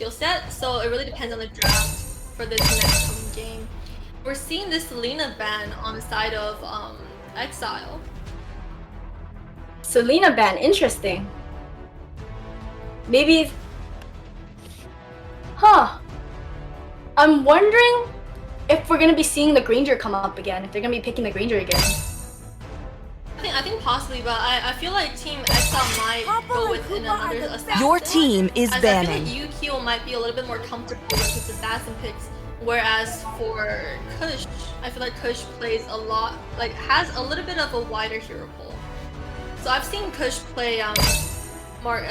skill set, so it really depends on the draft for this next coming game. We're seeing this Selena ban on the side of EXILE. Selena ban, interesting. Maybe... Huh. I'm wondering if we're gonna be seeing the Granger come up again, if they're gonna be picking the Granger again. I think possibly, but I feel like Team EXILE might go with another assassin. Your team is banning. I feel like Yukio might be a little bit more comfortable with his assassin picks, whereas for Kush, I feel like Kush plays a lot, like has a little bit of a wider hero pool. So I've seen Kush play Martin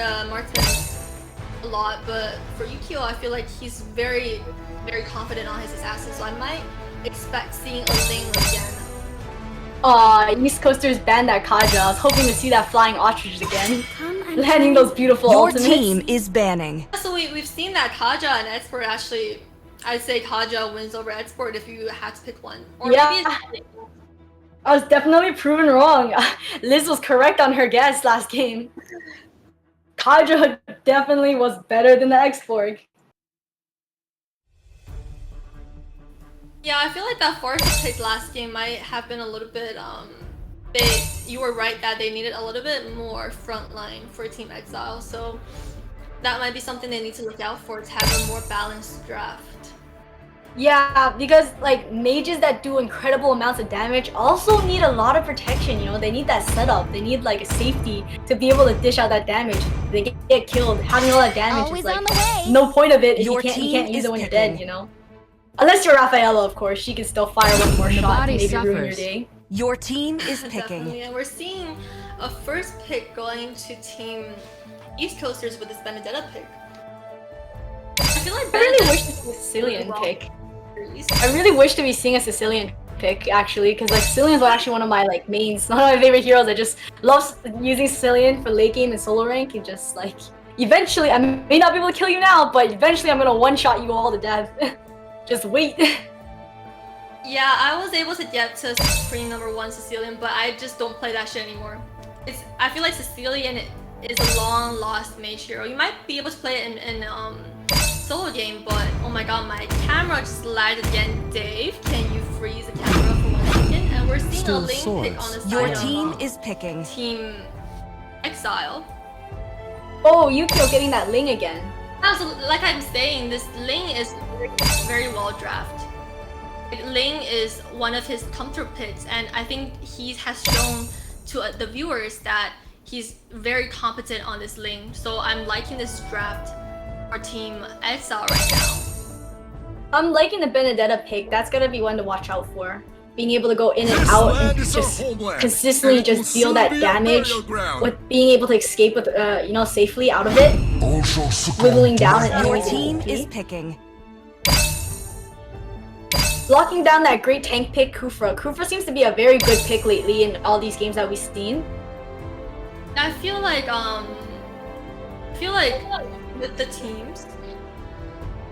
a lot, but for Yukio, I feel like he's very confident on his assassin, so I might expect seeing a Ling again. East Coasters banned that Kaja. I was hoping to see that flying ostrich again. Landing those beautiful Your ultimates. team is banning. So we've seen that Kaja and Export actually, I'd say Kaja wins over Export if you had to pick one. Or yeah. Maybe it's... I was definitely proven wrong. Liz was correct on her guess last game. Kaja definitely was better than the X-Borg. Yeah, I feel like that Forest pick last game might have been a little bit you were right that they needed a little bit more frontline for Team EXILE, so that might be something they need to look out for to have a more balanced draft. Yeah, because like mages that do incredible amounts of damage also need a lot of protection, you know, they need that setup, they need like a safety to be able to dish out that damage. They get killed, having all that damage Always is like on the way. no point of it if Your you can't use it when team you're is dead, you know? Unless you're Rafaela, of course, she can still fire one more shot to body maybe ruin your suffers. day. Your team is picking. Definitely, and we're seeing a first pick going to Team East Coasters with this Benedetta pick. I feel like I really Benedetta wish to see a Sicilian pick. East. I really wish to be seeing a Sicilian pick, actually, because like Sicilian's actually one of my like mains, one of my favorite heroes. I just love using Sicilian for late game and solo rank, and just like eventually, I may not be able to kill you now, but eventually I'm gonna one-shot you all to death. Just wait. Yeah, I was able to get to Supreme #1 Sicilian, but I just don't play that shit anymore. I feel like Sicilian is a long lost mage hero. You might be able to play it in solo game, but oh my god, my camera just lagged again. Dave, can you freeze the camera for 1 second? And we're seeing a Ling pick on the side Your of team is picking. Team EXILE. Oh, Yukio getting that Ling again. So, like I'm saying, this Ling is very well drafted. Ling is one of his counter picks, and I think he has shown to the viewers that he's very competent on this Ling. So I'm liking this draft for Team EXILE right now. I'm liking the Benedetta pick. That's gonna be one to watch out for. Being able to go in and out and just consistently just deal that damage with being able to escape with, you know, safely out of it. Wiggling down and Your enemies team OP. is picking. Locking down that great tank pick, Kufra. Kufra seems to be a very good pick lately in all these games that we've seen. I feel like with the teams,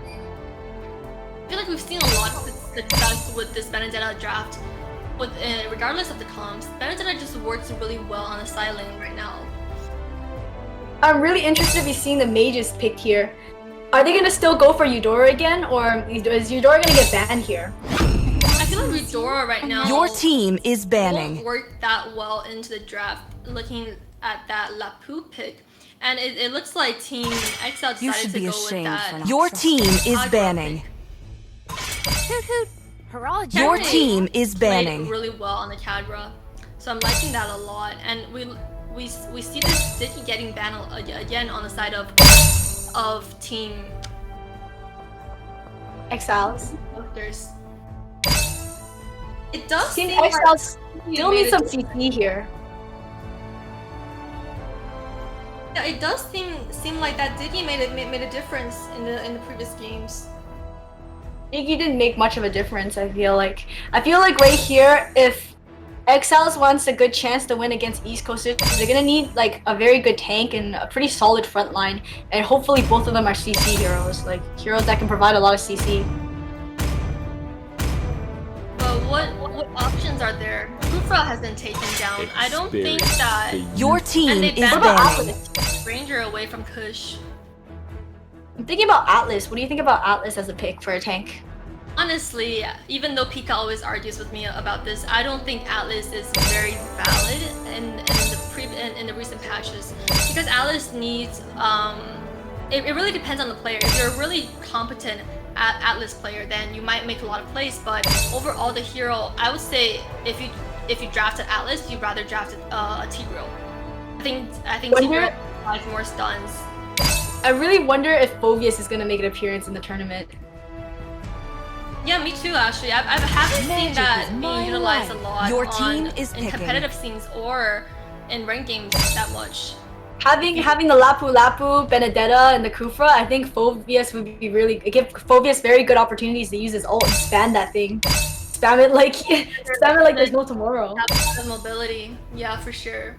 I feel like we've seen a lot of success with this Benedetta draft. With regardless of the comps, Benedetta just works really well on the side lane right now. I'm really interested to be seeing the mages picked here. Are they gonna still go for Eudora again, or is Eudora gonna get banned here? I feel like Eudora right now. Your team is won't banning. work that well into the draft. Looking at that Lapu pick, and it looks like Team EXILE You decided should to be go with ashamed that. for not. Your team is Conro banning. pick. Hoot hoot. Hurrah, Your Apparently, team is played banning. really well on the Cadra, so I'm liking that a lot. And we see this Sticky getting banned again on the side of Team Exiles. Coasters. It does Team seem like Exiles still made need a some CC here. Yeah, it does seem like that Diggy made a difference in the previous games. Iggy didn't make much of a difference, I feel like. I feel like right here, if Exiles wants a good chance to win against East Coasters, they're gonna need like a very good tank and a pretty solid front line. And hopefully both of them are CC heroes, like heroes that can provide a lot of CC. But what options are there? Kufra has been taken down. I don't think that. Your And team they is banned banning. Ranger away from Kush. I'm thinking about Atlas. What do you think about Atlas as a pick for a tank? Honestly, even though Pika always argues with me about this, I don't think Atlas is very valid in the recent patches, because Atlas needs it really depends on the player. If you're a really competent Atlas player, then you might make a lot of plays, but overall the hero, I would say if you drafted Atlas, you'd rather draft a Tigreal. I think Tigreal has more stuns. I really wonder if Phoveus is gonna make an appearance in the tournament. Yeah, me too. Actually, I haven't seen that being utilized a lot in competitive scenes or in ranked games that much. Having the Lapu Lapu, Benedetta, and the Kufra, I think Phoveus would be really give Phoveus very good opportunities to use his ult and spam that thing. Spam it like there's no tomorrow. Have mobility, yeah, for sure.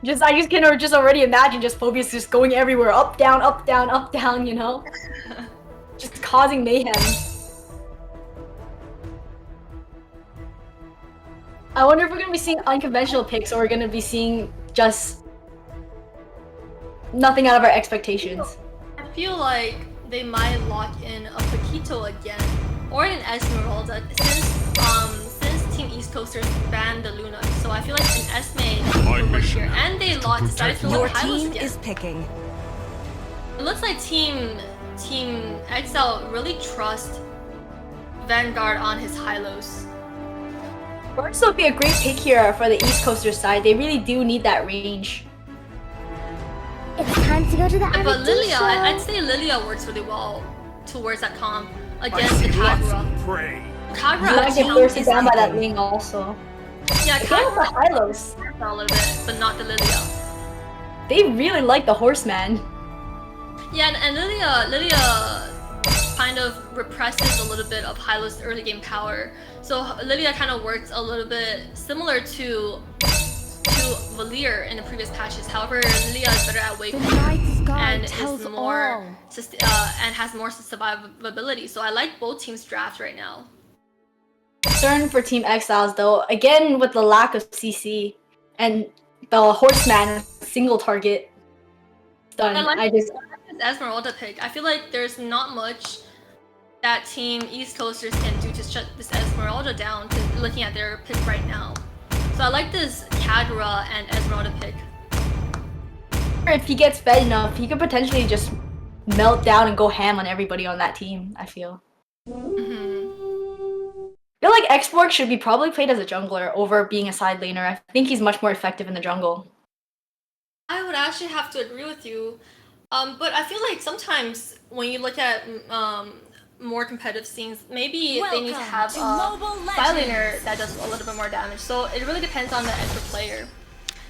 I just can already imagine just Phoveus just going everywhere, up down, up down, up down, you know, just causing mayhem. I wonder if we're gonna be seeing unconventional picks or we're gonna be seeing just nothing out of our expectations. I feel like they might lock in a Paquito again, or an Esmeralda, since Team East Coasters banned the Luna. So I feel like an Esme will work here, and they decided to lock Hylos again. Your team is picking. It looks like Team EXILE really trust Vanguard on his Hylos. Burst would be a great pick here for the East Coaster side. They really do need that range. It's time to go to the But Lilia, I'd say Lilia works really well towards that comp against the Kagura. Kagura actually get forced down by that Ling also. Yeah, Kagura the Hylos a little bit, but not the Lilia. They really like the Horseman. Yeah, and Lilia kind of represses a little bit of Hylos' early game power. So Lilia kind of works a little bit similar to Valier in the previous patches. However, Lilia is better at wave and is more and has more survivability. So I like both teams' drafts right now. Concern for Team Exiles though, again with the lack of CC and the Horseman single target stun. I like this Esmeralda pick. I feel like there's not much that Team East Coasters can do to shut this Esmeralda down, looking at their pick right now. So I like this Kagura and Esmeralda pick. If he gets fed enough, he could potentially just melt down and go ham on everybody on that team, I feel. I feel like X-Borg should be probably played as a jungler over being a side laner. I think he's much more effective in the jungle. I would actually have to agree with you. But I feel like sometimes when you look at more competitive scenes, maybe they need to have a side laner that does a little bit more damage. So it really depends on the Esper player.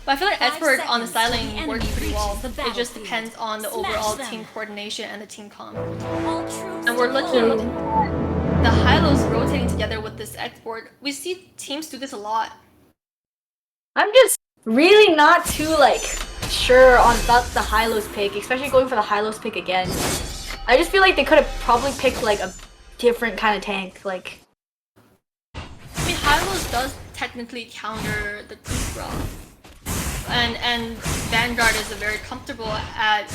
But I feel like Esper on the side lane works pretty well. It just depends on the overall team coordination and the team comp. And we're looking at the Hylos rotating together with this export. We see teams do this a lot. I'm just really not too sure on about the Hylos pick, especially going for the Hylos pick again. I just feel like they could have probably picked a different kind of tank. I mean, Hylos does technically counter the Kufra, and Vanguard is very comfortable at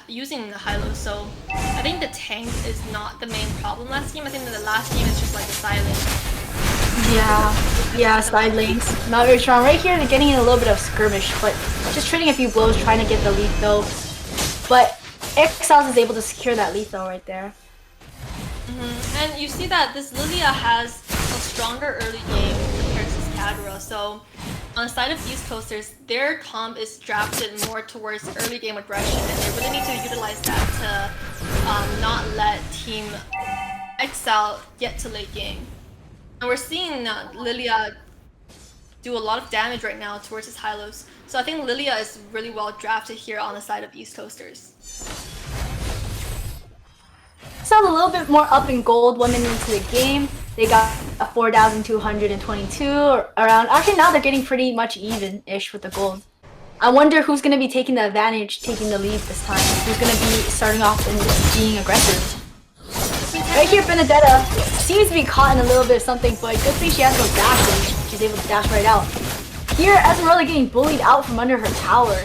using the Hylos. So I think the tank is not the main problem last game. I think that the last game is just the side lane. Yeah, side lanes not very strong. Right here, they're getting in a little bit of skirmish, but just trading a few blows, trying to get the lead though. But Exiles is able to secure that lethal right there. And you see that this Lilia has a stronger early game compared to this Kagura. So on the side of East Coasters, their comp is drafted more towards early game aggression, and they really need to utilize that to not let Team Exile get to late game. And we're seeing Lilia do a lot of damage right now towards his Hylos. So I think Lilia is really well drafted here on the side of East Coasters. Sounds a little bit more up in gold 1 minute into the game. They got a 4,222 around. Actually, now they're getting pretty much even-ish with the gold. I wonder who's going to be taking the advantage, taking the lead this time. Who's going to be starting off and being aggressive. Right here, Benedetta seems to be caught in a little bit of something, but good thing she has no dash. She's able to dash right out. Here, Esmeralda getting bullied out from under her tower.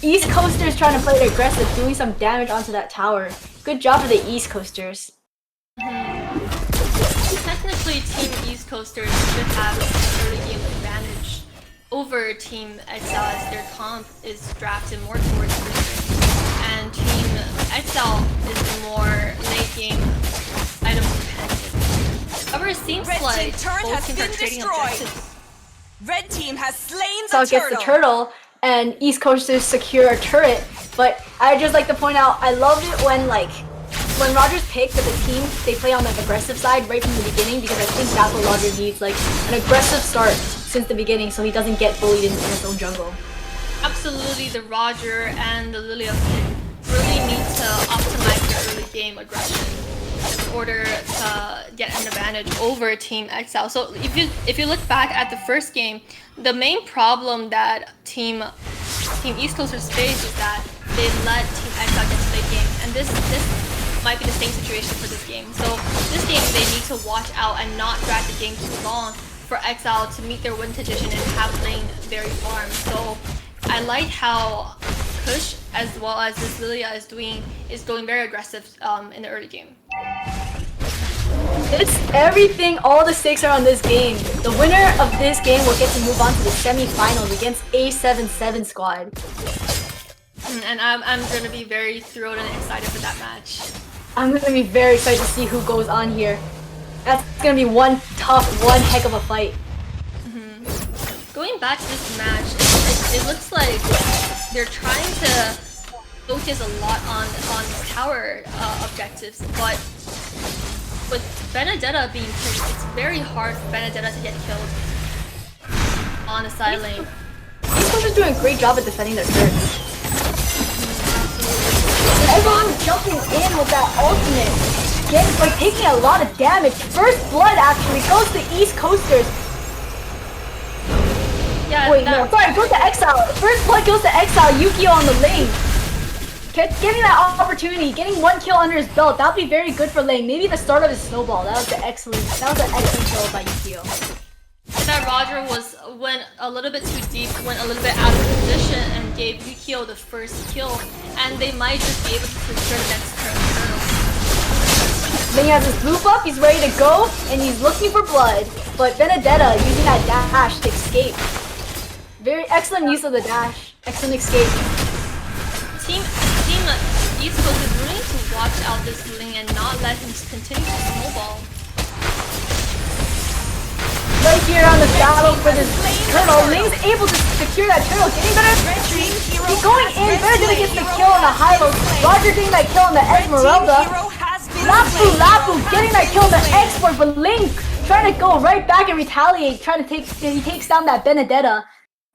East Coasters trying to play aggressive, doing some damage onto that tower. Good job for the East Coasters. Technically, Team East Coasters should have an early game advantage over Team Exile as their comp is drafted more towards Wizard, and Team Exile is more late game item dependent. However, it seems like both teams are trading objectives. Red team has slain So the it gets the turtle, and East Coasters secure a turret. But I just like to point out, I loved it when Rogers picked that the team they play on the aggressive side right from the beginning, because I think that's what Roger needs, like an aggressive start since the beginning, so he doesn't get bullied in his own jungle. Absolutely, the Roger and the Lilia pick really need to optimize their early game aggression in order to get an advantage over Team Exile. So if you look back at the first game, the main problem that Team East Coasters face is that they let Team Exile get to the game, and this might be the same situation for this game. So this game they need to watch out and not drag the game too long for Exile to meet their win condition and have lane very farm. So I like how Kush as well as this Lilia is going very aggressive in the early game. All the stakes are on this game. The winner of this game will get to move on to the semi-finals against A77 squad. And I'm gonna be very thrilled and excited for that match. I'm gonna be very excited to see who goes on here. That's gonna be one heck of a fight. Going back to this match, it looks like they're trying to focus a lot on tower objectives, but with Benedetta being picked, it's very hard for Benedetta to get killed on a side lane. These guys are doing a great job at defending their turrets. Everyone's jumping in with that ultimate, taking a lot of damage. First blood actually goes to East Coasters. Yeah, wait, no, sorry, goes to Exile. First blood goes to Exile, Yukio on the lane. Getting that opportunity, getting one kill under his belt, that would be very good for lane. Maybe the start of his snowball. That was an excellent kill by Yukio. That Roger went a little bit too deep, went a little bit out of position, and gave Yukio the first kill, and they might just be able to secure the next turn. Then he has his blue buff, he's ready to go, and he's looking for blood. But Benedetta using that dash to escape. Very excellent use of the dash. Excellent escape. Team East Coast is really need to watch out this lane and not let him continue to snowball. Right here on the battle for this turtle, Ling's able to secure that turtle, getting better. He's going in, Benedetta gets the kill on the Hilo. Roger getting that kill on the Esmeralda. Lapu getting that kill on the export, but Ling trying to go right back and retaliate, he takes down that Benedetta.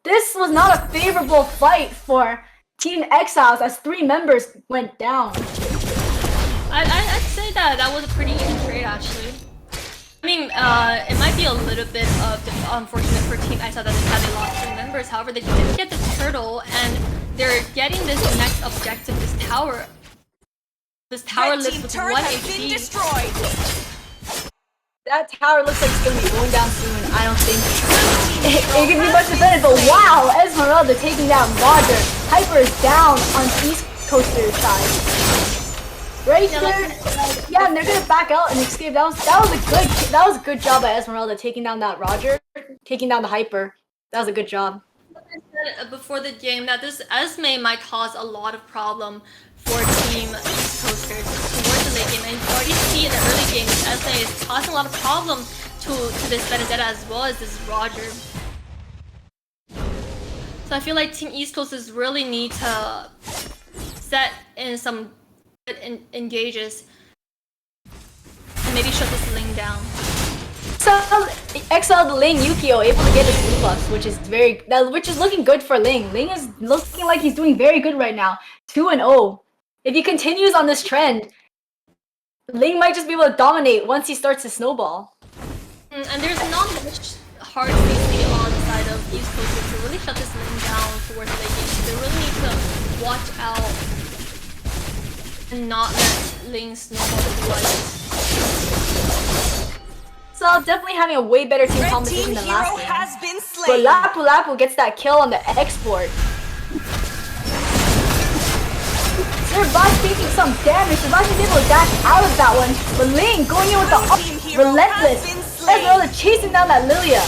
This was not a favorable fight for Team Exiles as 3 members went down. I'd say that was a pretty easy trade actually. I mean, it might be a little bit unfortunate for Team Exile that they lost 3 members. However, they did get the turtle, and they're getting this next objective, this tower. This tower lives with 1 HP. That tower looks like it's gonna be going down soon. I don't think it can be much defended, but wow, Esmeralda taking down Roger. Hyper is down on East Coaster's side. Right there, yeah, and they're gonna back out and escape. That was a good job by Esmeralda taking down that Roger, taking down the Hyper. That was a good job. I said before the game that this Esme might cause a lot of problem for Team East Coasters towards the late game, and you already see in the early game Esme is causing a lot of problem to this Benedetta as well as this Roger. So I feel like Team East Coasters really need to set in some engages and maybe shut this lane down. So Exile the Ling Yukio able to get his blue buffs, which is looking good for Ling. Ling is looking like he's doing very good right now. 2-0. If he continues on this trend, Ling might just be able to dominate once he starts to snowball. And there's not much hard safety on the side of East Coast to really shut this lane down towards the late game. So they really need to watch out and not let Ling snowball the blood. So definitely having a way better team competition than last game. Has been But Lapu gets that kill on the export. Earbuds taking some damage. Sebastian's able to dash out of that one. But Ling going in with the relentless. Esmeralda chasing down that Lilia.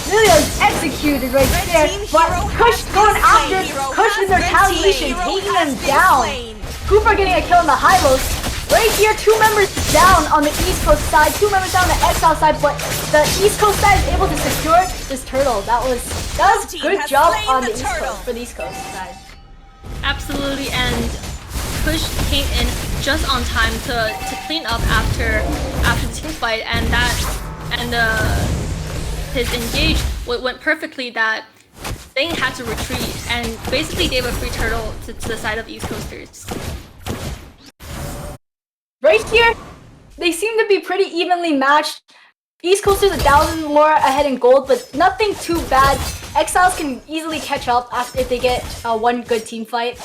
Lilia is executed right there. But Kush going after. Kush in retaliation, taking them down. Cooper getting a kill on the high-lows. Right here, 2 members down on the East Coast side, 2 members down on the Exile side, but the East Coast side is able to secure this turtle. That was good job on the East Coast for the East Coast side. Absolutely, and Push came in just on time to clean up after the team fight, and his engage went perfectly. That Thing had to retreat and basically gave a free turtle to the side of East Coasters. Right here, they seem to be pretty evenly matched. East Coasters 1,000 more ahead in gold, but nothing too bad. Exiles can easily catch up if they get one good team fight.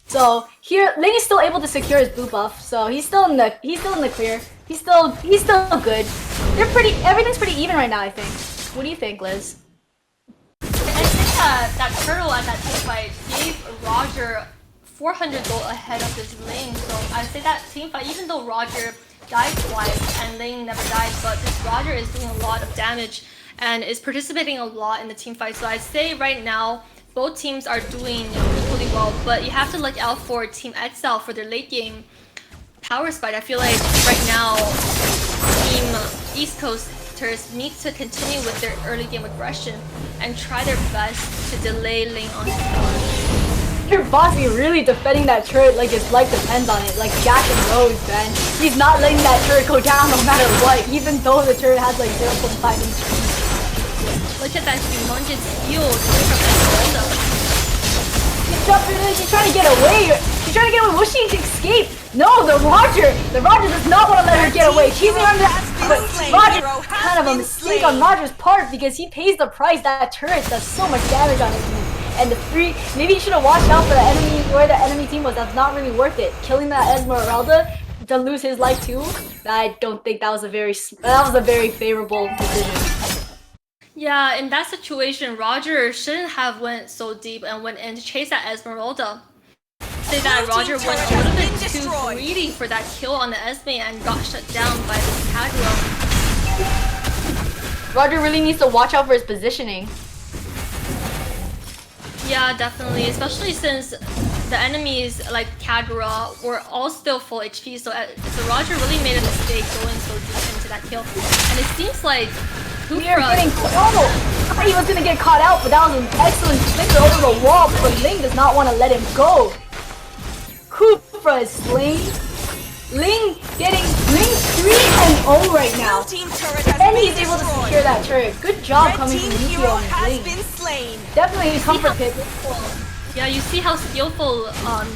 So here, Ling is still able to secure his blue buff, so he's still in the clear. He's still good. Everything's pretty even right now, I think. What do you think, Liz? I think that turtle at that team fight gave Roger 400 gold ahead of this Ling, so I'd say that team fight, even though Roger died twice and Ling never died, but this Roger is doing a lot of damage and is participating a lot in the team fight. So I'd say right now both teams are doing equally well, but you have to look out for Team EXILE for their late game power spike. I feel like right now Team East Coasters need to continue with their early game aggression and try their best to delay Ling on his power. Your Bossy really defending that turret like his life depends on it, like Jack and Rose, man. He's not letting that turret go down no matter what, even though the turret has like 0.5 inch. Look at that humongous steal coming from Esmeralda. She's trying to get away. She's trying to get away. Was she to escape? No, the Roger does not want to let her get away. She's on that, but Roger, kind of a mistake on Roger's part because he pays the price. That turret does so much damage on his team. And the maybe you should have watched out for the enemy, where the enemy team was. That's not really worth it. Killing that Esmeralda to lose his life too. I don't think that was a very favorable decision. Yeah, in that situation, Roger shouldn't have went so deep and went in to chase that Esmeralda. Say that Roger went a little bit too greedy for that kill on the Esme and got shut down by this Cadro. Roger really needs to watch out for his positioning. Yeah, definitely, especially since the enemies like Kagura were all still full HP, so Roger really made a mistake going so deep into that kill. And it seems like we are getting I thought he was gonna get caught out, but that was an excellent flicker over the wall, but Ling does not want to let him go. Kufra is slain. Ling 3-0 right now. And he's able to secure that turret. Good job coming from Yukio and Ling. Definitely a comfort pick. Yeah, you see how skillful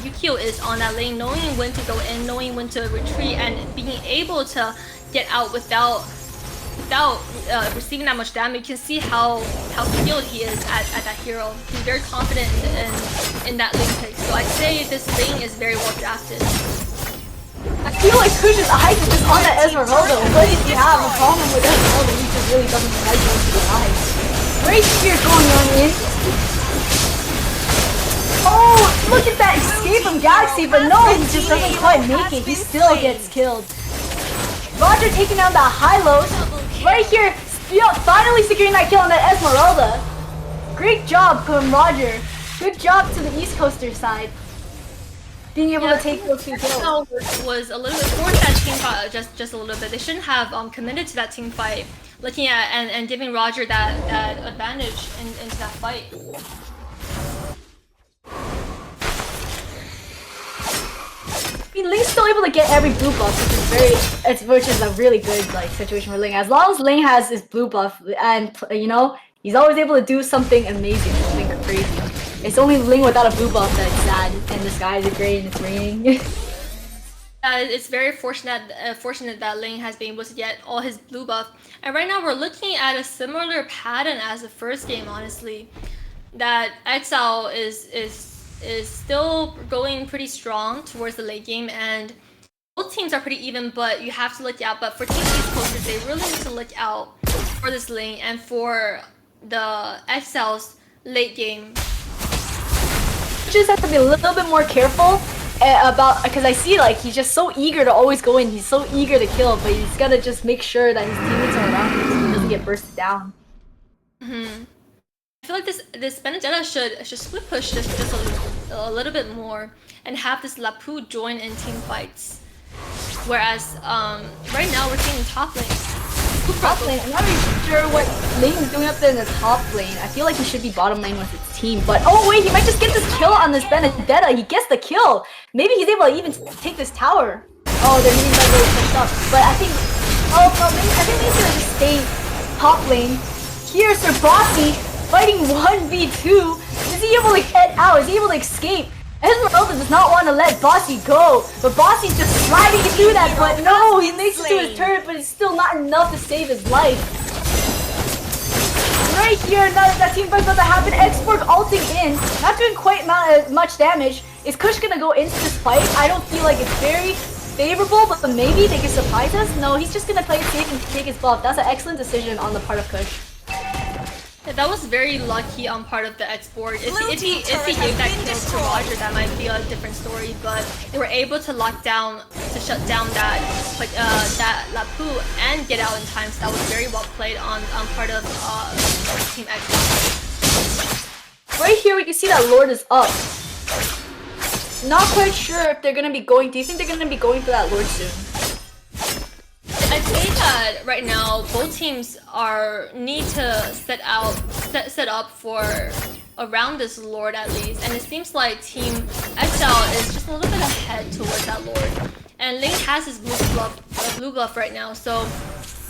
Yukio is on that lane, knowing when to go in, knowing when to retreat, and being able to get out without receiving that much damage. You can see how skilled he is at that hero. He's very confident in that lane pick. So I'd say this lane is very well drafted. I feel like Kush's eyes are just on that Esmeralda. What if you have a problem with Esmeralda? He just really doesn't like going to the eyes. Great spear going on in. Oh, look at that escape from Galaxy, but no, he just doesn't quite make it. He still gets killed. Roger taking down the high-lows. Right here, finally securing that kill on that Esmeralda. Great job from Roger. Good job to the East Coaster side. Being able to take those 2 kills. Was a little bit forced that team fight just a little bit. They shouldn't have committed to that team fight, looking at and giving Roger that advantage into that fight. I mean, Ling's still able to get every blue buff, which is a really good situation for Ling. As long as Ling has his blue buff, and he's always able to do something amazing, something crazy. It's only Ling without a blue buff that's sad, and the skies are gray and it's raining. It's very fortunate that Ling has been able to get all his blue buff. And right now we're looking at a similar pattern as the first game, honestly. That EXILE is still going pretty strong towards the late game, and both teams are pretty even, but you have to look out. But for Team East Coasters, they really need to look out for this lane and for the EXILE's late game. Just have to be a little bit more careful about because I see like he's just so eager to always go in. He's so eager to kill, but he's gotta just make sure that his teammates are around him so he doesn't get bursted down. I feel like this Benedetta should split push just a little bit more and have this Lapu join in team fights. Whereas right now we're seeing top lane. Top lane, I'm not really sure what Lane is doing up there in the top lane. I feel like he should be bottom lane with his team, but oh wait, he might just get this kill on this Benedetta. He gets the kill. Maybe he's able to even take this tower. Oh, they're getting really pushed up. But I think, I think he's gonna just stay top lane. Here's Sir Bossy fighting 1v2. Is he able to get out? Is he able to escape? Esmeralda does not want to let Bossy go, but Bossy's just sliding through that, but no, he makes it to his turret, but it's still not enough to save his life. Right here, now that team fight's about to happen, Xborg ulting in, not doing quite much damage. Is Kush gonna go into this fight? I don't feel like it's very favorable, but maybe they can surprise us. No, he's just gonna play it safe and take his buff. That's an excellent decision on the part of Kush. Yeah, that was very lucky on part of the Xborg. If he gave that kill to Roger, that might be a different story. But they were able to shut down that Lapu and get out in time. So that was very well played on part of Team X. Right here, we can see that Lord is up. Not quite sure if they're gonna be going. Do you think they're gonna be going for that Lord soon? I'd say that right now both teams need to set up for around this Lord at least, and it seems like Team EXILE is just a little bit ahead towards that Lord. And Link has his blue glove right now, so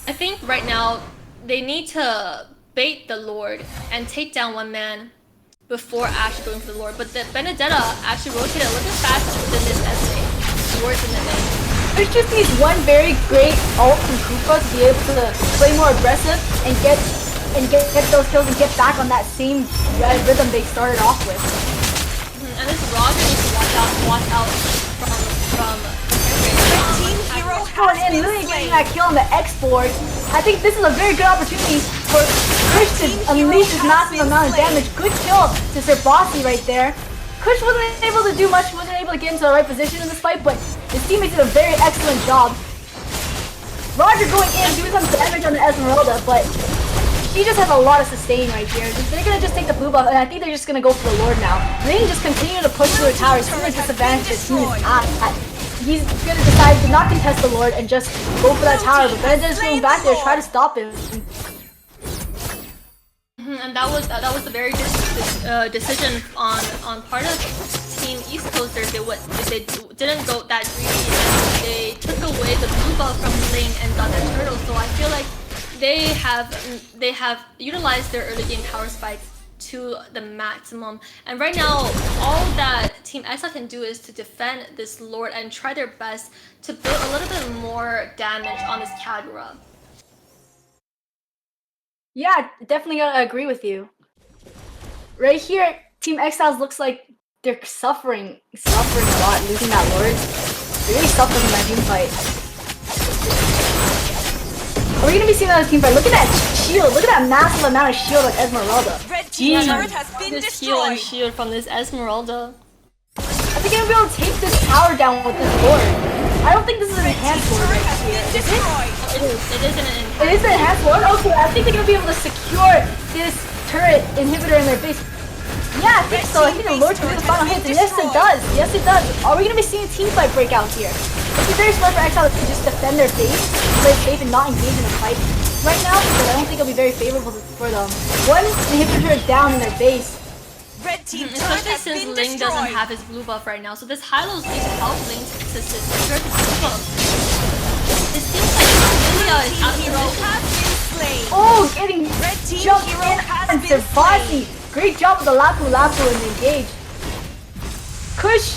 I think right now they need to bait the Lord and take down one man before actually going for the Lord. But the Benedetta actually rotated a little bit faster than this SA. Lord's in the lane. There's just needs one very great ult from Koopa to be able to play more aggressive and get those kills and get back on that same rhythm they started off with. And this Roger needs to watch out from Team Hero Going in, really getting that kill on the Xborg. I think this is a very good opportunity for Kush to unleash this massive amount of damage. Good kill to Sir Bossy right there. Kush wasn't able to do much, wasn't able to get into the right position in this fight, but his teammates did a very excellent job. Roger going in, doing some damage on the Esmeralda, but he just has a lot of sustain right here. They're gonna just take the blue buff, and I think they're just gonna go for the Lord now. They can just continue to push through the tower. He's gonna disadvantage his team is at. He's gonna decide to not contest the Lord and just go for that tower, but Benedetta's going back there to try to stop him. And that was a very good decision on part of Team East Coasters. They didn't go that greedy. They took away the blue buff from lane and got that turtle. So I feel like they have utilized their early game power spikes to the maximum. And right now, all that Team EXILE can do is to defend this Lord and try their best to build a little bit more damage on this Kagura. Yeah, definitely gotta agree with you. Right here, Team EXILE looks like they're suffering a lot, losing that Lord. They're really suffering in that team fight. Are we gonna be seeing another team fight? Look at that shield! Look at that massive amount of shield on Esmeralda. Red team turret has been This heal and destroyed. shield from this Esmeralda. Are they gonna be able to take this tower down with this Lord? I don't think this is an enhanced Lord right here. Is it? It is an enhanced. It is an enhanced Lord? Okay, I think they're gonna be able to secure this turret inhibitor in their base. Yeah, I think so. I think the Lord's gonna do the final hits, and yes it does. Yes it does. Are we gonna be seeing a team fight break out here? It's very smart for EXILE to just defend their base, play safe, and not engage in a fight right now, because I don't think it'll be very favorable for them. One inhibitor down in their base. Red team turret Especially has since been Ling doesn't destroyed. have his blue buff right now, so this Hylos needs to help Ling to secure the blue buff. It seems like Lilia is out of Hero position. has been slain. Oh, getting Red team jumped hero in has and been Bossy. Great job with the Lapu and engage. Kush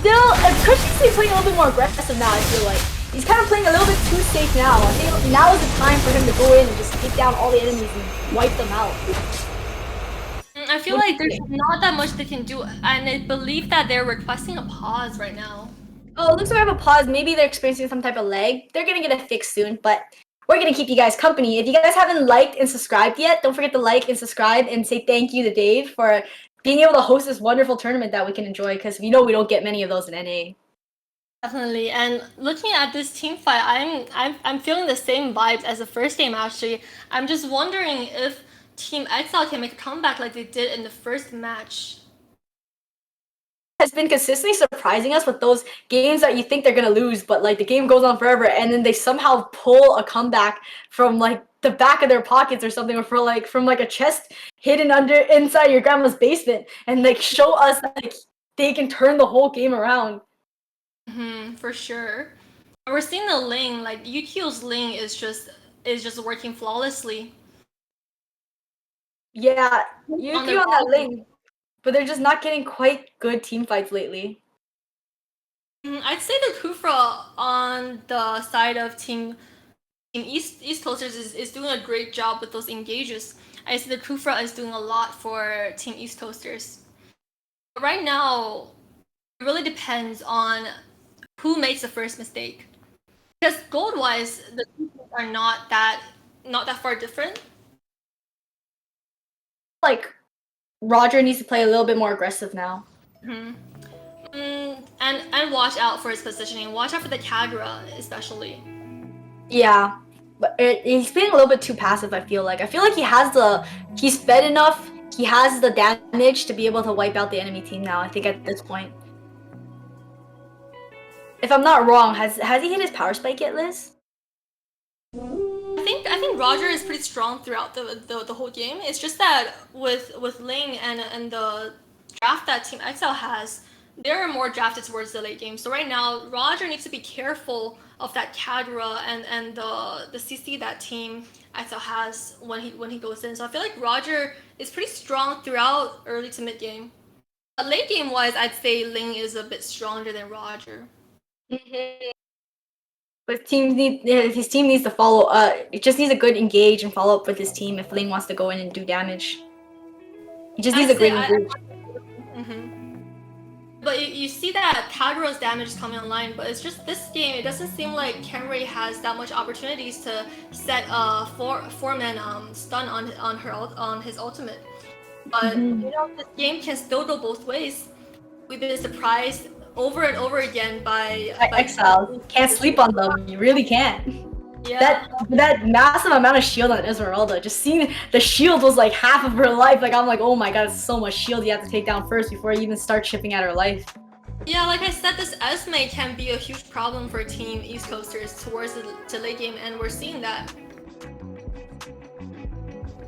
Kush needs to be playing a little bit more aggressive now, I feel like. He's kind of playing a little bit too safe now. I think now is the time for him to go in and just take down all the enemies and wipe them out. I feel like there's not that much they can do, and I believe that they're requesting a pause right now. Oh, it looks like we have a pause. Maybe they're experiencing some type of lag. They're gonna get it fixed soon, but we're gonna keep you guys company. If you guys haven't liked and subscribed yet, don't forget to like and subscribe and say thank you to Dave for being able to host this wonderful tournament that we can enjoy, because we know we don't get many of those in NA. Definitely, and looking at this team fight, I'm feeling the same vibes as the first game actually. I'm just wondering if Team EXILE can make a comeback like they did in the first match. Has been consistently surprising us with those games that you think they're gonna lose, but like the game goes on forever, and then they somehow pull a comeback from like the back of their pockets or something, or from like a chest hidden inside your grandma's basement, and like show us that like they can turn the whole game around. For sure. We're seeing the Ling, like Yukio's Ling is just working flawlessly. Yeah, Yukio on that lane, but they're just not getting quite good team fights lately. I'd say the Kufra on the side of Team East Coasters is doing a great job with those engages. I see the Kufra is doing a lot for Team East Coasters. But right now, it really depends on who makes the first mistake. Because gold-wise, the two teams are not that far different. Like Roger needs to play a little bit more aggressive now. And watch out for his positioning. Watch out for the Kagura, especially. Yeah, but he's being a little bit too passive. I feel like he's fed enough. He has the damage to be able to wipe out the enemy team now. I think at this point. If I'm not wrong, has he hit his power spike yet, Liz? I think Roger is pretty strong throughout the whole game. It's just that with Ling and the draft that Team EXILE has, they're more drafted towards the late game. So right now, Roger needs to be careful of that Kagura and the CC that Team EXILE has when he goes in. So I feel like Roger is pretty strong throughout early to mid game. But late game wise, I'd say Ling is a bit stronger than Roger. But his team needs to follow. It just needs a good engage and follow up with his team if Ling wants to go in and do damage. He just needs a great engage. But you see that Kagura's damage is coming online, but it's just this game, it doesn't seem like Kenrei has that much opportunities to set a four-man stun on his ultimate. But you know, this game can still go both ways. We've been surprised over and over again by EXILE. Can't sleep on them. You really can't. Yeah. That massive amount of shield on Esmeralda, just seeing the shield was like half of her life. Like I'm like, oh my god, it's so much shield you have to take down first before you even start chipping at her life. Yeah, like I said, this Esme can be a huge problem for Team East Coasters towards the late game, and we're seeing that.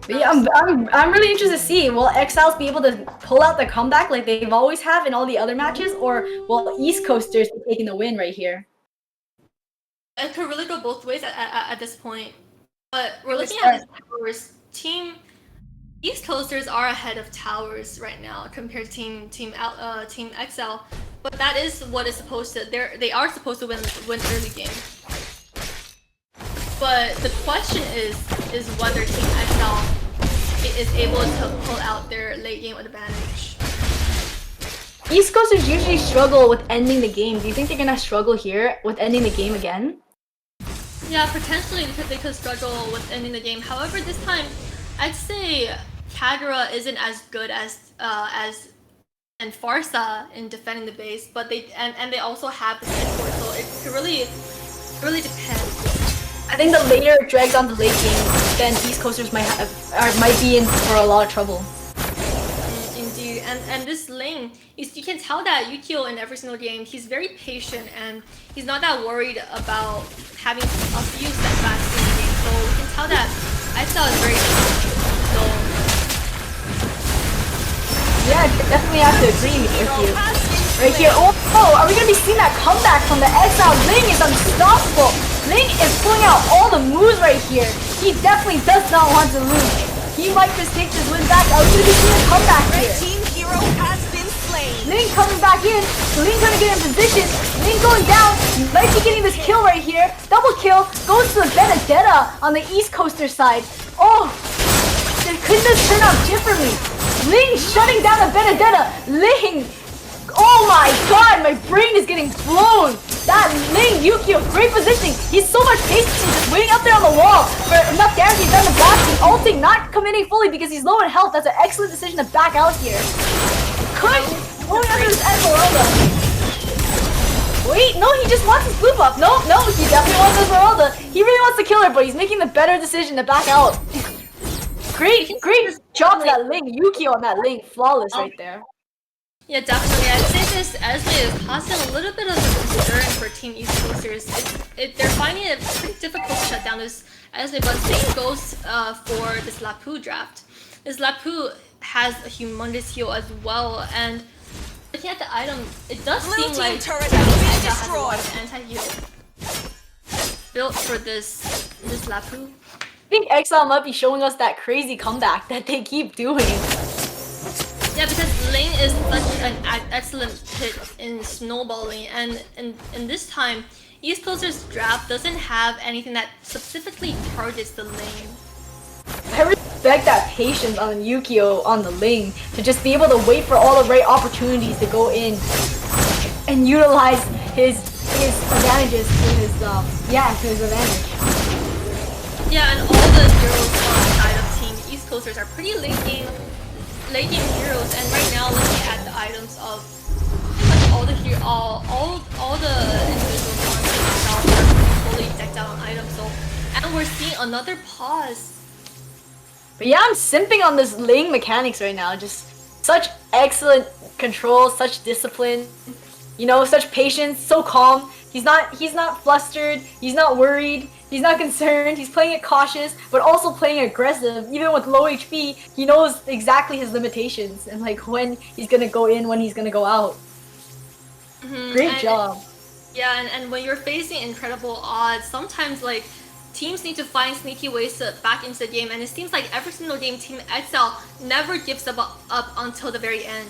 But yeah, I'm really interested to see, will EXILEs be able to pull out the comeback like they've always have in all the other matches, or will East Coasters be taking the win right here? It could really go both ways at this point. But we're looking at the towers. Team East Coasters are ahead of towers right now compared to Team EXILE. But that is what is supposed to. They are supposed to win early game. But the question is whether Team EXILE is able to pull out their late game advantage. East Coasters usually struggle with ending the game. Do you think they're gonna struggle here with ending the game again? Yeah, potentially they could struggle with ending the game. However, this time, I'd say Kagura isn't as good as and Farsa in defending the base, but they also have the support, so it could really depend. I think the later it drags on the late game, then East Coasters might be in for a lot of trouble. Indeed, and this Ling, you can tell that Yukio in every single game, he's very patient and he's not that worried about having a few setbacks in the game. So we can tell that EXILE is very patient. So yeah, definitely have to agree with you. Right here, oh, are we gonna be seeing that comeback from the EXILE? Ling is unstoppable. Ling is pulling out all the moves right here. He definitely does not want to lose. He might just take this win back. Are we gonna be seeing a comeback here? Red team hero has been slain. Ling coming back in. Ling trying to get in position. Ling going down. He might be getting this kill right here. Double kill. Goes to the Benedetta on the East Coaster side. Oh, couldn't this turn out differently? Ling shutting down the Benedetta. Ling. Oh my god, my brain is getting blown. that Ling Yukio, great positioning. He's so much patience, just waiting up there on the wall for enough damage. He's done the blasting, ulting, not committing fully because he's low in health. That's an excellent decision to back out here. Could going under his Esmeralda. Wait, no, he just wants his blue buff. No, he definitely wants Esmeralda. He really wants to kill her, but he's making the better decision to back out. Great job to that Ling Yukio on that Ling, flawless right there. Yeah, definitely. I'd say this Esme is causing a little bit of a concern for Team East Coasters. They're finding it pretty difficult to shut down this Esme, but same goes for this Lapu draft. This Lapu has a humongous heal as well, and looking at the item, it does seem like turret has been has a lot destroyed. of anti-heal built for this Lapu. I think EXILE might be showing us that crazy comeback that they keep doing. Yeah, because Ling is such an excellent pick in snowballing, and this time, East Coasters draft doesn't have anything that specifically targets the lane. I respect that patience on Yukio on the Ling to just be able to wait for all the right opportunities to go in and utilize his advantages to his advantage. Yeah, and all the heroes on the side of Team East Coasters are pretty late game heroes, and right now looking at the items of all the individuals on Team itself are fully decked out on items. So, and we're seeing another pause. But yeah, I'm simping on this Ling mechanics right now. Just such excellent control, such discipline, you know, such patience, so calm. He's not flustered, he's not worried, he's not concerned, he's playing it cautious, but also playing aggressive. Even with low HP, he knows exactly his limitations and like when he's gonna go in, when he's gonna go out. Great job. Yeah, and when you're facing incredible odds, sometimes like teams need to find sneaky ways to back into the game, and it seems like every single game Team EXILE never gives up until the very end.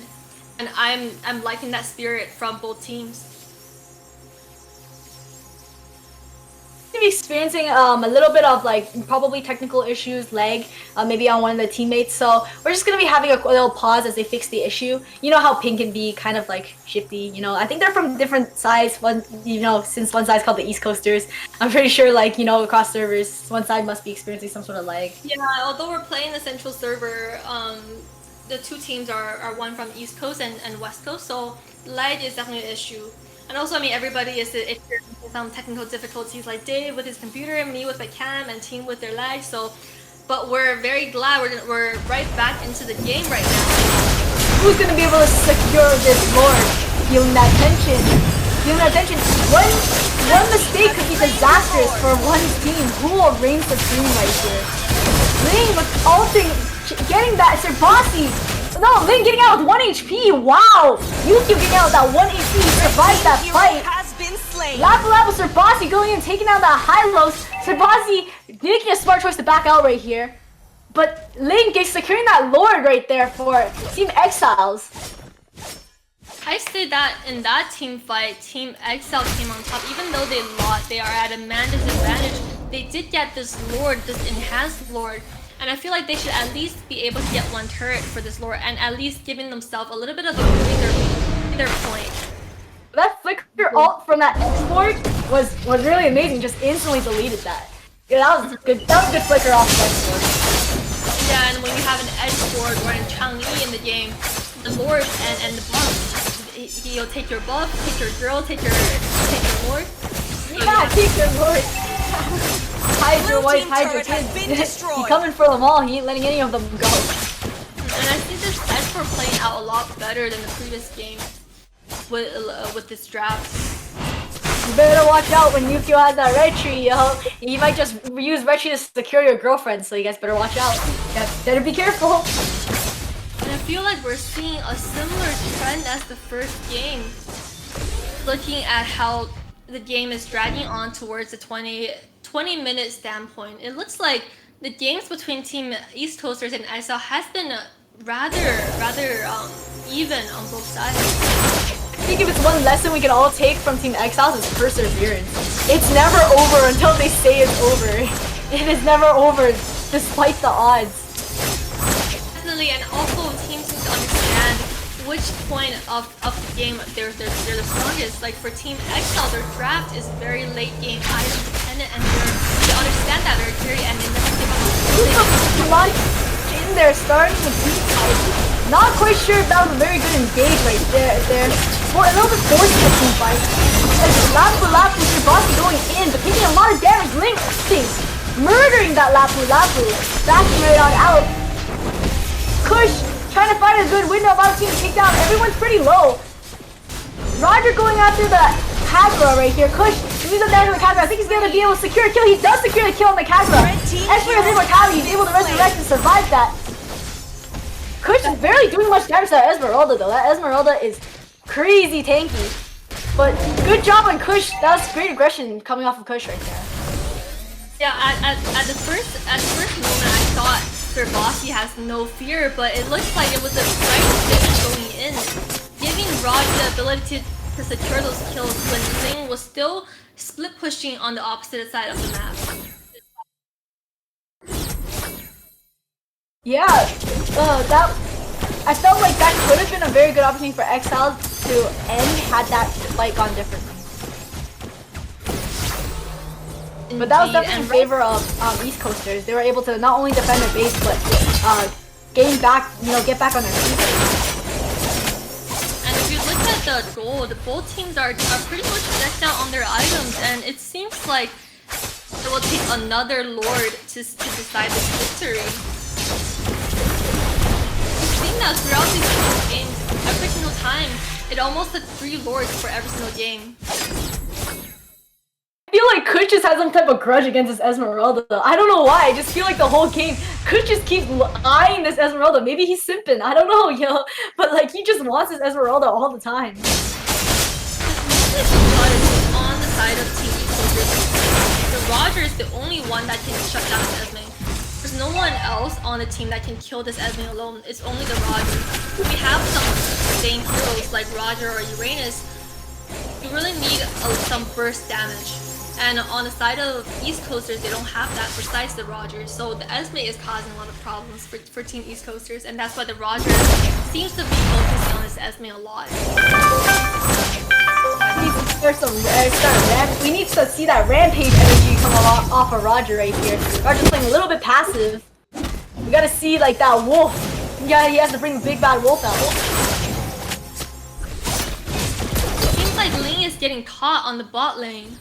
And I'm liking that spirit from both teams. Be experiencing a little bit of like probably technical issues, lag, maybe on one of the teammates. So we're just gonna be having a little pause as they fix the issue. You know how ping can be kind of like shifty. You know, I think they're from different sides. Since one side's called the East Coasters, I'm pretty sure like across servers, one side must be experiencing some sort of lag. Yeah, although we're playing the central server, the two teams are one from East Coast and West Coast, so lag is definitely an issue. And also, I mean, everybody is experiencing some technical difficulties, like Dave with his computer, me with my cam, and team with their lag. So, but we're very glad we're right back into the game right now. Who's gonna be able to secure this Lord? Feeling that tension. One mistake could be disastrous for one team. Who will reign supreme right here? Ling with ulting, getting that Serbasi. No, Ling getting out with 1 HP, wow! Yukio getting out with that 1 HP, survived that fight! Lapu Serbasi going in, taking out that high-lows. Serbasi making a smart choice to back out right here. But Ling securing that Lord right there for Team Exiles. I say that in that team fight, Team EXILE came on top. Even though they lost, they are at a man disadvantage. They did get this Lord, this enhanced Lord. And I feel like they should at least be able to get one turret for this Lord and at least giving themselves a little bit of a breather point. That flicker ult from that X-Lord was really amazing. Just instantly deleted that. Yeah, that was good. That was a good flicker off of X-Lord. Yeah, and when you have an Edge Lord or an Chang-Li in the game, the Lord and the buff, he'll take your buff, take your girl, take your Lord. Yeah, take your Lord. Hide your wife, hide your kids. He's coming for them all. He ain't letting any of them go. And I see this Edge Lord playing out a lot better than the previous game with this draft. You better watch out when Yukio has that red tree, yo. He might just use red tree to secure your girlfriend, so you guys better watch out. Yeah, better be careful. And I feel like we're seeing a similar trend as the first game. Looking at how the game is dragging on towards the 20-minute standpoint, it looks like the games between Team East Coasters and EXILE has been rather even on both sides. I think if it's one lesson we can all take from Team EXILE is perseverance. It's never over until they say it's over. It is never over, despite the odds. Definitely, and also teams need to understand which point of the game they're the strongest. Like for Team EXILE, their draft is very late game item dependent, and they understand that very clearly, and they never give up. In there, starting with team fight. Not quite sure if that was a very good engage right there. Well, a little bit forced the team fight. Lapu Lapu, Shibasi going in, but taking a lot of damage. Link murdering that Lapu Lapu. Backing right on out. Kush trying to find a good window of team to take down. Everyone's pretty low. Roger going after the Kagura right here. Kush uses the damage on the Kagura. I think he's going to be able to secure a kill. He does secure the kill on the Kagura. Esper has immortality. He's able to resurrect and survive that. Kush is barely doing much damage to that Esmeralda though. That Esmeralda is crazy tanky. But good job on Kush. That was great aggression coming off of Kush right there. Yeah, at the first moment I thought Cyberfox has no fear, but it looks like it was the right decision going in, giving Rod the ability to secure those kills when Ling was still split pushing on the opposite side of the map. Yeah, I felt like that could have been a very good opportunity for EXILE to end had that fight gone differently. Indeed. But that was definitely in favor of East Coasters. They were able to not only defend their base, but gain back, get back on their feet. And if you look at the gold, both teams are pretty much decked out on their items, and it seems like it will take another Lord to decide this victory. We've seen that throughout these games, every single time, it almost took 3 Lords for every single game. I feel like Kush just has some type of grudge against this Esmeralda. I don't know why. I just feel like the whole game, Kush just keeps eyeing this Esmeralda. Maybe he's simping. I don't know, but like he just wants this Esmeralda all the time. This on the side of Team EXILE. The Roger is the only one that can shut down this Esme. There's no one else on the team that can kill this Esme alone. It's only the Roger. We have some same heroes like Roger or Uranus. You really need some burst damage. And on the side of East Coasters, they don't have that besides the Rogers. So the Esme is causing a lot of problems for Team East Coasters, and that's why the Roger seems to be focusing on this Esme a lot. We need to see that rampage energy come off of Roger right here. Roger's playing a little bit passive. We gotta see like that wolf. Yeah, he has to bring the big bad wolf out. It seems like Ling is getting caught on the bot lane.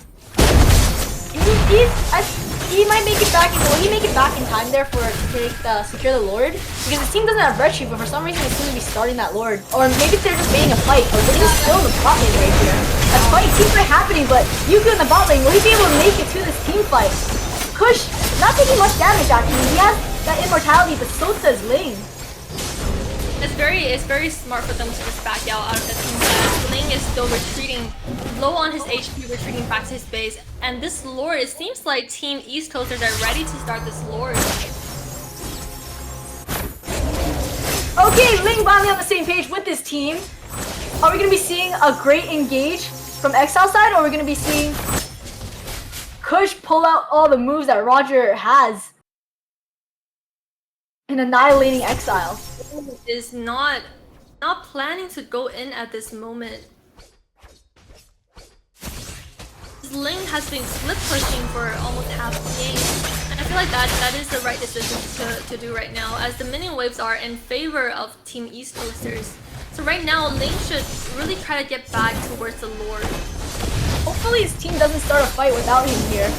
He might make it back. He make it back in time there for to secure the Lord, because the team doesn't have red sheep, but for some reason they seem to be starting that Lord, or maybe they're just baiting a fight. But Ling is still in the bot lane right here. A fight seems to be happening, but Yuku in the bot lane, will he be able to make it to this team fight? Kush not taking much damage actually. He has that immortality, but so does Ling. It's very smart for them to just back out of the team fight. Ling is still retreating, low on his HP, retreating back to his base. And this Lord, it seems like Team East Coasters are ready to start this Lord. Okay, Ling finally on the same page with this team. Are we going to be seeing a great engage from EXILE side, or are we going to be seeing Kush pull out all the moves that Roger has in annihilating EXILE? Is not planning to go in at this moment. Ling has been split pushing for almost half the game, and I feel like that is the right decision to do right now, as the minion waves are in favor of Team East Coasters. So right now, Ling should really try to get back towards the Lord. Hopefully his team doesn't start a fight without him here.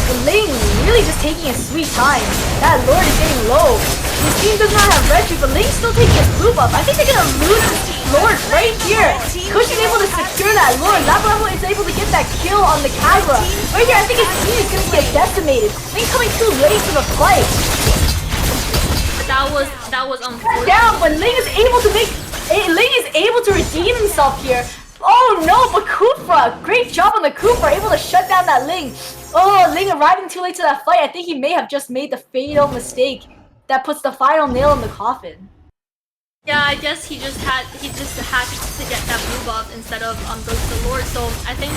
And Ling really just taking his sweet time. That Lord is getting low. His team does not have red tree, but Ling's still taking his blue buff. I think they're gonna lose this Lord right here. Kush is able to secure that Lord. That level is able to get that kill on the Kagura. Right here, I think his team is gonna get decimated. Ling coming too late to the fight. That was unfortunate. Down, but Ling is able to redeem himself here. Oh no, but Kufra, great job on the Kufra, able to shut down that Ling. Oh, Ling arriving too late to that fight. I think he may have just made the fatal mistake that puts the final nail in the coffin. Yeah, I guess he just had to get that blue buff instead of go to the Lord. So I think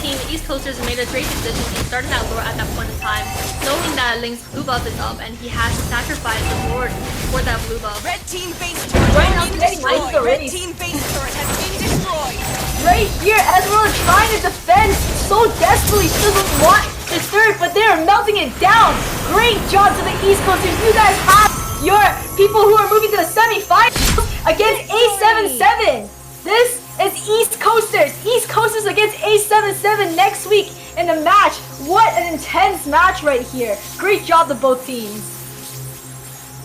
team East Coasters made a great decision in starting that lore at that point in time, knowing that Link's blue buff is up and he has to sacrifice the lord for that blue buff. Red team base turret Right has now, been getting nice destroyed. to Red race. team base turret has been destroyed. Right here, Ezreal trying to defend so desperately. She doesn't want this third, but they are melting it down. Great job to the East Coasters. You guys have your people who are moving to the semifinals against A77. This is East Coasters. East Coasters against A77 next week in the match. What an intense match right here. Great job to both teams.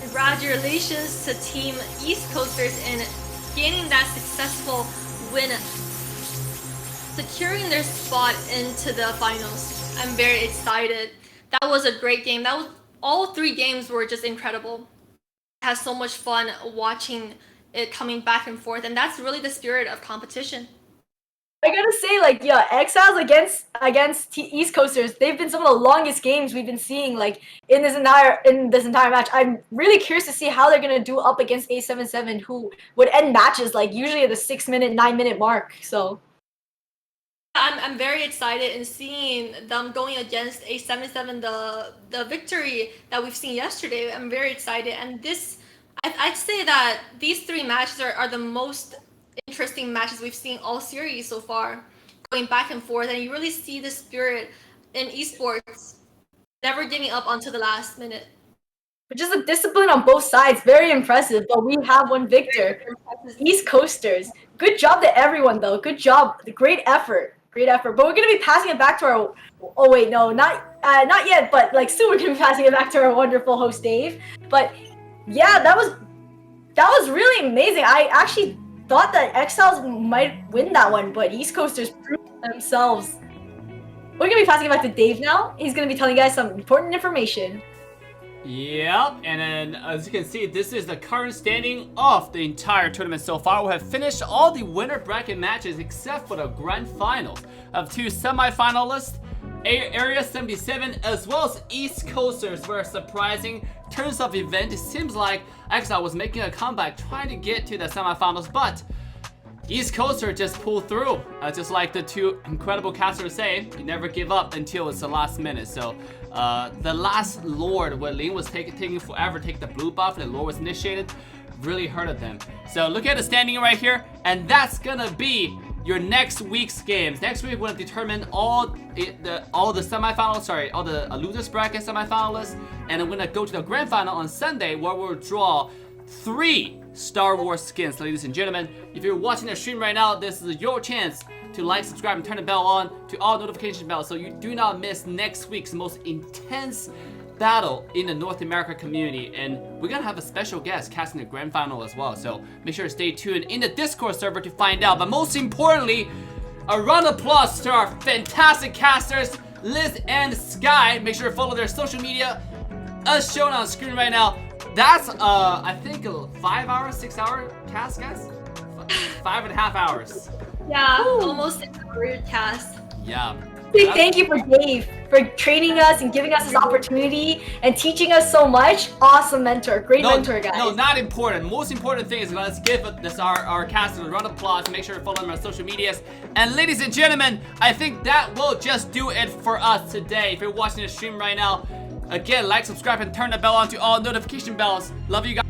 Congratulations to Team East Coasters in gaining that successful win, securing their spot into the finals. I'm very excited. That was a great game. All 3 games were just incredible. I had so much fun watching it coming back and forth, and that's really the spirit of competition. I gotta say, like, yeah, Exiles against East Coasters, they've been some of the longest games we've been seeing, like, in this entire match. I'm really curious to see how they're gonna do up against A77, who would end matches like usually at the 6-minute, 9-minute mark. So I'm very excited in seeing them going against A77, the victory that we've seen yesterday. I'm very excited, and I'd say that these 3 matches are the most interesting matches we've seen all series so far, going back and forth, and you really see the spirit in esports, never giving up until the last minute. which is a discipline on both sides, very impressive. But we have one victor, East Coasters. Good job to everyone, though. Good job, great effort. But we're gonna be passing it back to our. Oh wait, no, not yet. But like soon, we're gonna be passing it back to our wonderful host Dave. But yeah, that was really amazing. I actually thought that Exiles might win that one, but East Coasters proved themselves. We're gonna be passing it back to Dave now. He's gonna be telling you guys some important information. Yep, and then as you can see, this is the current standing of the entire tournament so far. We have finished all the winner bracket matches except for the grand finals of 2 semi-finalists, Area 77 as well as East Coasters, where surprising turns of event. It seems like Exile was making a comeback trying to get to the semi-finals, but East Coaster just pulled through. Just like the 2 incredible casters say, you never give up until it's the last minute. So the last Lord, where Link was taking forever to take the blue buff and the Lord was initiated, really hurted them. So look at the standing right here, and that's gonna be your next week's games. Next week we're gonna determine all the semi-finals, sorry, all the losers bracket semi-finalists, and I'm gonna go to the grand final on Sunday, where we'll draw 3 Star Wars skins. Ladies and gentlemen, if you're watching the stream right now, this is your chance to like, subscribe, and turn the bell on to all notification bells so you do not miss next week's most intense battle in the North America community. And we're gonna have a special guest casting the grand final as well, so make sure to stay tuned in the Discord server to find out. But most importantly, a round of applause to our fantastic casters, Liz and Sky. Make sure to follow their social media as shown on screen right now. That's I think a 5-hour, 6-hour cast, guys. 5.5 hours. Yeah, almost an hour cast. Yeah. Big thank you for Dave for training us and giving us this opportunity and teaching us so much. Awesome mentor, great mentor, guys. No, not important. Most important thing is let's give our casters a round of applause. Make sure to follow them on our social medias. And ladies and gentlemen, I think that will just do it for us today. If you're watching the stream right now, again, like, subscribe, and turn the bell on to all notification bells. Love you guys.